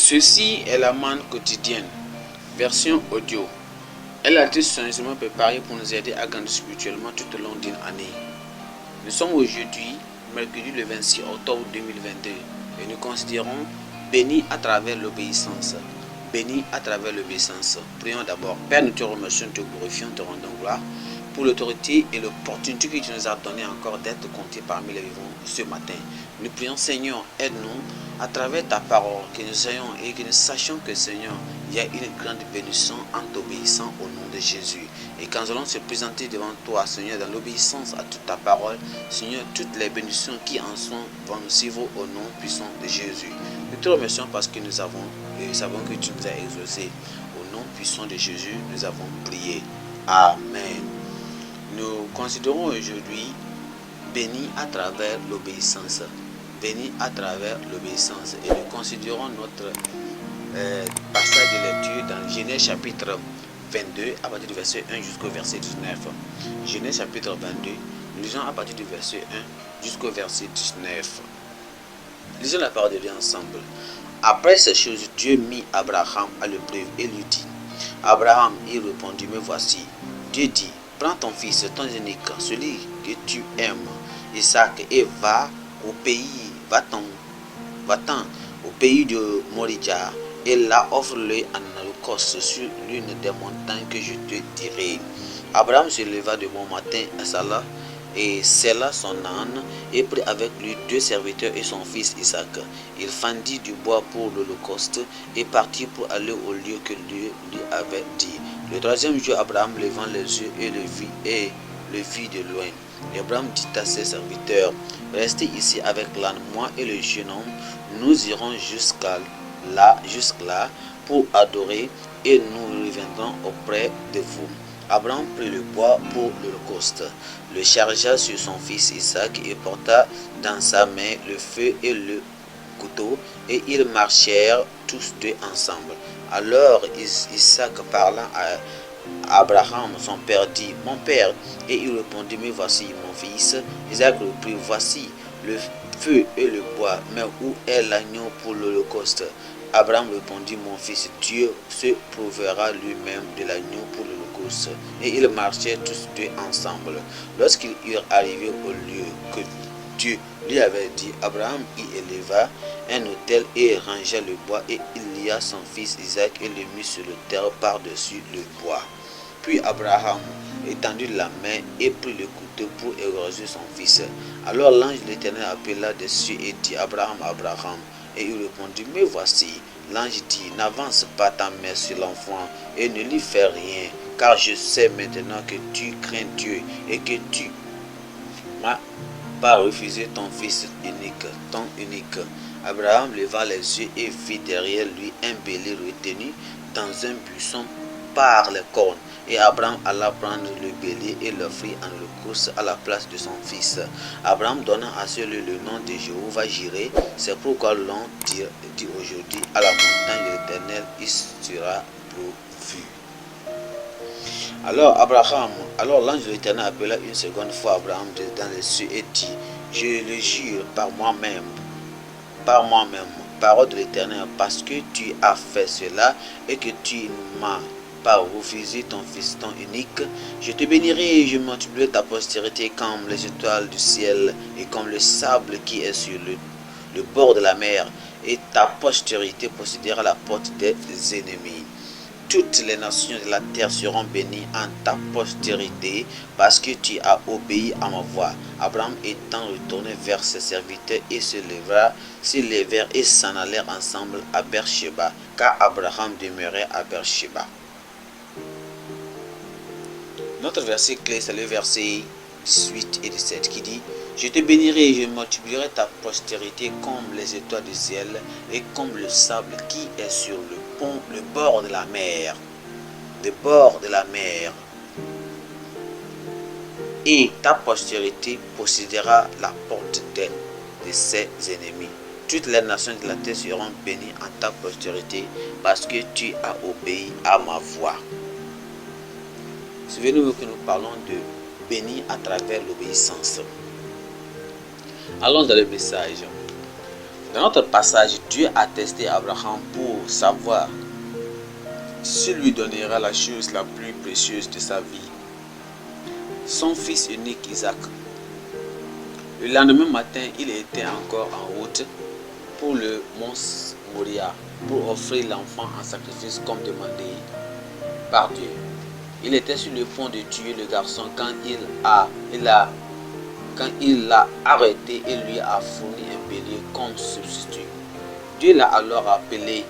Ceci est la manne quotidienne, version audio. Elle a été soigneusement préparée pour nous aider à grandir spirituellement tout au long d'une année. Nous sommes aujourd'hui, mercredi le 26 octobre 2022, et nous considérons béni à travers l'obéissance. Béni à travers l'obéissance. Prions d'abord. Père, nous te remercions, te glorifions, te rendons gloire pour l'autorité et l'opportunité que tu nous as donné encore d'être comptés parmi les vivants ce matin. Nous prions, Seigneur, aide-nous à travers ta parole, que nous ayons et que nous sachions que, Seigneur, il y a une grande bénédiction en t'obéissant au nom de Jésus. Et quand nous allons se présenter devant toi, Seigneur, dans l'obéissance à toute ta parole, Seigneur, toutes les bénédictions qui en sont vont nous suivre au nom puissant de Jésus. Nous te remercions parce que nous savons que tu nous as exaucés. Au nom puissant de Jésus, nous avons prié. Amen. Nous considérons aujourd'hui béni à travers l'obéissance. Béni à travers l'obéissance. Et nous considérons notre passage de lecture dans Genèse chapitre 22 à partir du verset 1 jusqu'au verset 19. Genèse chapitre 22, nous lisons à partir du verset 1 jusqu'au verset 19. Lisons la parole de Dieu ensemble. Après ces choses, Dieu mit Abraham à l'épreuve et lui dit: Abraham, il répondit: Me voici. Dieu dit: Prends ton fils, ton unique, celui que tu aimes, Isaac, et va au pays, va-t'en au pays de Moria, et là offre-le en holocauste sur l'une des montagnes que je te dirai. Abraham se leva de bon matin à Salah, et sella son âne, et prit avec lui 2 serviteurs et son fils Isaac. Il fendit du bois pour l'holocauste, et partit pour aller au lieu que Dieu lui avait dit. Le 3e jour, Abraham levant les yeux et le vit de loin. Abraham dit à ses serviteurs: Restez ici avec l'âne, moi et le jeune homme, nous irons jusque là pour adorer, et nous reviendrons auprès de vous. Abraham prit le bois pour l'holocauste, le chargea sur son fils Isaac et porta dans sa main le feu et le couteau, et ils marchèrent tous deux ensemble. Alors Isaac, parlant à Abraham son père, dit: Mon père. Et il répondit: Me voici, mon fils. Isaac reprit: Voici le feu et le bois, mais où est l'agneau pour l'holocauste? Abraham répondit: Mon fils, Dieu se prouvera lui-même de l'agneau pour l'holocauste. Et ils marchaient tous deux ensemble. Lorsqu'ils eurent arrivé au lieu que Dieu lui avait dit, Abraham y éleva un autel et rangea le bois, et il lia son fils Isaac et le mit sur le terre par-dessus le bois. Puis Abraham étendit la main et prit le couteau pour égorger son fils. Alors l'ange de l'Éternel appela dessus et dit: Abraham, Abraham. Et il répondit: Me voici. L'ange dit: N'avance pas ta main sur l'enfant et ne lui fais rien, car je sais maintenant que tu crains Dieu et que tu m'as pas refusé ton fils unique, ton unique. Abraham leva les yeux et vit derrière lui un bélier retenu dans un buisson par les cornes. Et Abraham alla prendre le bélier et l'offrit en holocauste à la place de son fils. Abraham donna à ce lieu le nom de Jéhovah Jireh. C'est pourquoi l'on dit aujourd'hui: à la montagne de l'Éternel il sera pourvu. Alors l'ange de l'Éternel appela une seconde fois Abraham dans les cieux et dit: Je le jure par moi-même, parole de l'Éternel, parce que tu as fait cela et que tu m'as pas refusé ton fils, ton unique, je te bénirai et je multiplierai ta postérité comme les étoiles du ciel et comme le sable qui est sur le bord de la mer, et ta postérité possédera la porte des ennemis. Toutes les nations de la terre seront bénies en ta postérité, parce que tu as obéi à ma voix. Abraham étant retourné vers ses serviteurs, et se levèrent et s'en allèrent ensemble à Beersheba, car Abraham demeurait à Beersheba. Notre verset clé, c'est le verset 18 et 17 qui dit: Je te bénirai et je multiplierai ta postérité comme les étoiles du ciel et comme le sable qui est sur le bord de la mer. Le bord de la mer. Et ta postérité possédera la porte de ses ennemis. Toutes les nations de la terre seront bénies en ta postérité, parce que tu as obéi à ma voix. Souvenez-vous que nous parlons de béni à travers l'obéissance. Allons dans le message. Dans notre passage, Dieu a testé Abraham pour savoir s'il lui donnera la chose la plus précieuse de sa vie, son fils unique Isaac. Le lendemain matin, il était encore en route pour le mont Moria pour offrir l'enfant en sacrifice comme demandé par Dieu. Il était sur le point de tuer le garçon quand il l'a arrêté et lui a fourni un bélier comme substitut. Dieu l'a alors appelé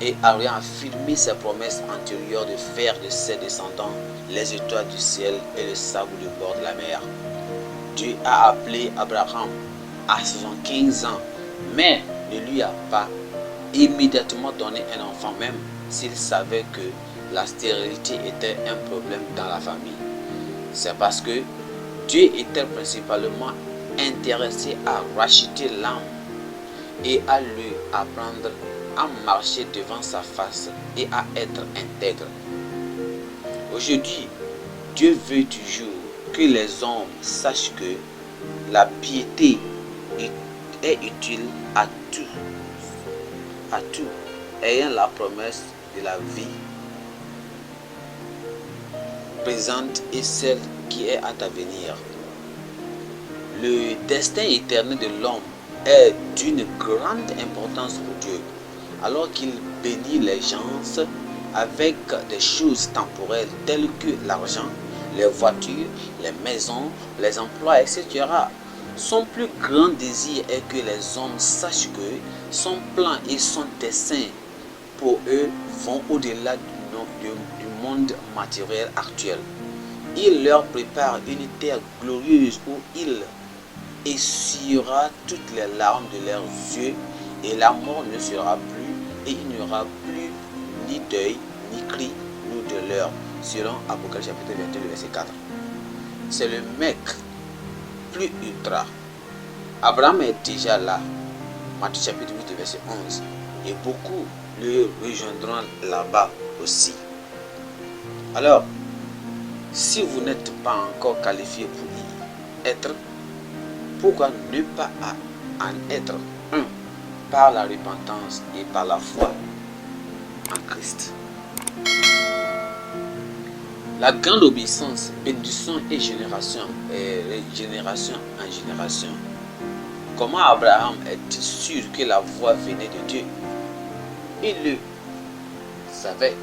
et a réaffirmé ses promesses antérieures de faire de ses descendants les étoiles du ciel et le sable du bord de la mer. Dieu a appelé Abraham à 75 ans, mais ne lui a pas immédiatement donné un enfant, même s'il savait que la stérilité était un problème dans la famille. C'est parce que Dieu était principalement intéressé à racheter l'âme et à lui apprendre à marcher devant sa face et à être intègre. Aujourd'hui, Dieu veut toujours que les hommes sachent que la piété est utile à tout, ayant la promesse de la vie présente et celle qui est à venir. Le destin éternel de l'homme est d'une grande importance pour Dieu, alors qu'il bénit les gens avec des choses temporelles telles que l'argent, les voitures, les maisons, les emplois, etc. Son plus grand désir est que les hommes sachent que son plan et son dessein pour eux vont au-delà du monde matériel actuel. Il leur prépare une terre glorieuse où il essuiera toutes les larmes de leurs yeux et la mort ne sera plus et il n'y aura plus ni deuil, ni cri, ni douleur, selon Apocalypse chapitre 22, verset 4. C'est le mec plus ultra. Abraham est déjà là, Matthieu chapitre 8, verset 11, et beaucoup le rejoindront là-bas aussi. Alors, si vous n'êtes pas encore qualifié pour y être, pourquoi ne pas en être un par la repentance et par la foi en Christ? La grande obéissance, bénédiction et génération en génération. Comment Abraham est sûr que la voix venait de Dieu? Il le savait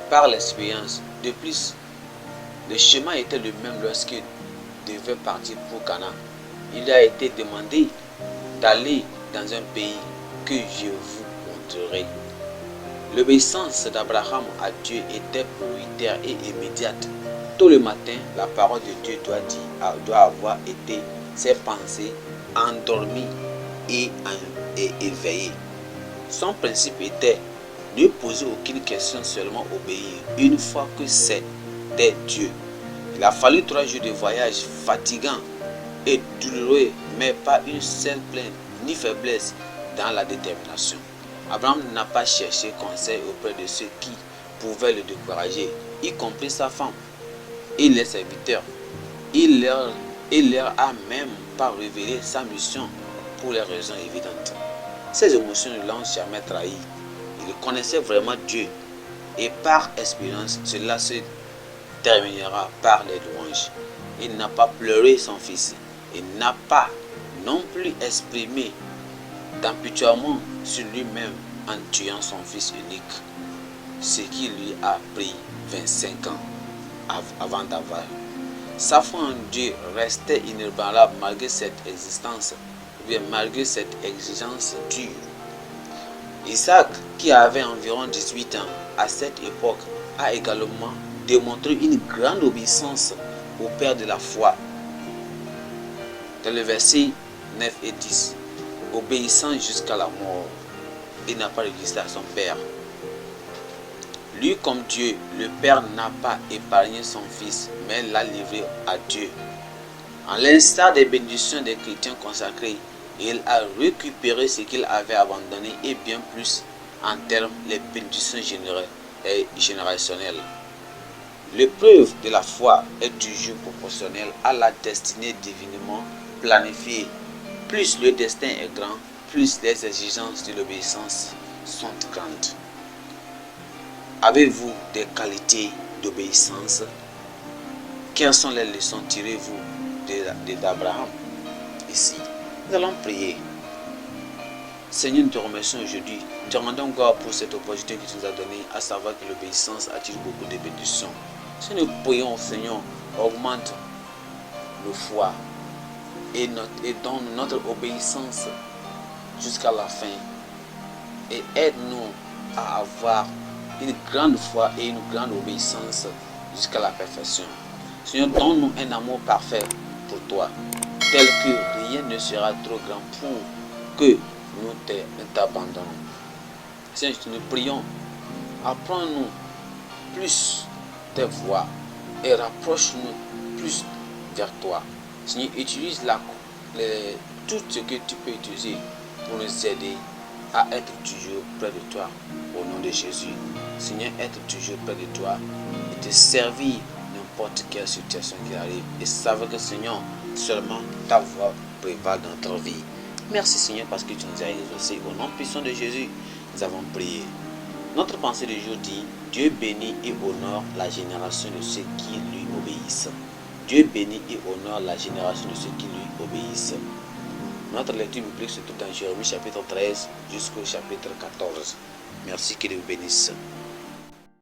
par l'expérience. De plus, le chemin était le même lorsqu'il devait partir pour Canaan. Il a été demandé d'aller dans un pays que je vous montrerai. L'obéissance d'Abraham à Dieu était prioritaire et immédiate. Tôt le matin, la parole de Dieu doit avoir été ses pensées endormies et éveillées. Son principe était ne poser aucune question, seulement obéir. Une fois que c'était Dieu. Il a fallu 3 jours de voyage fatigant et douloureux, mais pas une seule plainte ni faiblesse dans la détermination. Abraham n'a pas cherché conseil auprès de ceux qui pouvaient le décourager, y compris sa femme et les serviteurs. Il leur a même pas révélé sa mission pour les raisons évidentes. Ses émotions ne l'ont jamais trahi. Il connaissait vraiment Dieu et par expérience, cela se terminera par les louanges. Il n'a pas pleuré son fils. Il n'a pas non plus exprimé d'empituement sur lui-même en tuant son fils unique, ce qui lui a pris 25 ans avant d'avoir. Sa foi en Dieu restait inébranlable malgré cette existence, ou bien malgré cette exigence dure. Isaac, qui avait environ 18 ans à cette époque, a également démontré une grande obéissance au Père de la foi. Dans le verset 9 et 10, obéissant jusqu'à la mort, il n'a pas résisté à son Père. Lui, comme Dieu, le Père n'a pas épargné son Fils, mais l'a livré à Dieu. En l'instar des bénédictions des chrétiens consacrés, il a récupéré ce qu'il avait abandonné et bien plus en termes les bénédictions générationnelles. L'épreuve de la foi est toujours proportionnelle à la destinée divinement planifiée. Plus le destin est grand, plus les exigences de l'obéissance sont grandes. Avez-vous des qualités d'obéissance? Quelles sont les leçons tirez-vous d'Abraham ici? Nous allons prier. Seigneur, nous te remercions aujourd'hui. Nous te rendons gloire pour cette opportunité que tu nous as donnée, à savoir que l'obéissance attire beaucoup de bénédictions. Si nous prions, Seigneur, augmente nos foi et donne notre obéissance jusqu'à la fin. Et aide-nous à avoir une grande foi et une grande obéissance jusqu'à la perfection. Seigneur, donne-nous un amour parfait pour toi, tel que rien ne sera trop grand pour que nous t'abandonnons. Seigneur, nous prions, apprends-nous plus tes voies et rapproche-nous plus vers toi. Seigneur, utilise tout ce que tu peux utiliser pour nous aider à être toujours près de toi au nom de Jésus. Seigneur, être toujours près de toi et te servir n'importe quelle situation qui arrive et savoir que Seigneur, seulement ta voix prévale dans notre vie. Merci Seigneur parce que tu nous as exaucés. Au nom puissant de Jésus, nous avons prié. Notre pensée du jour dit: Dieu bénit et honore la génération de ceux qui lui obéissent. Dieu bénit et honore la génération de ceux qui lui obéissent. Notre lecture biblique se trouve dans Jérémie chapitre 13 jusqu'au chapitre 14. Merci, que Dieu vous bénisse.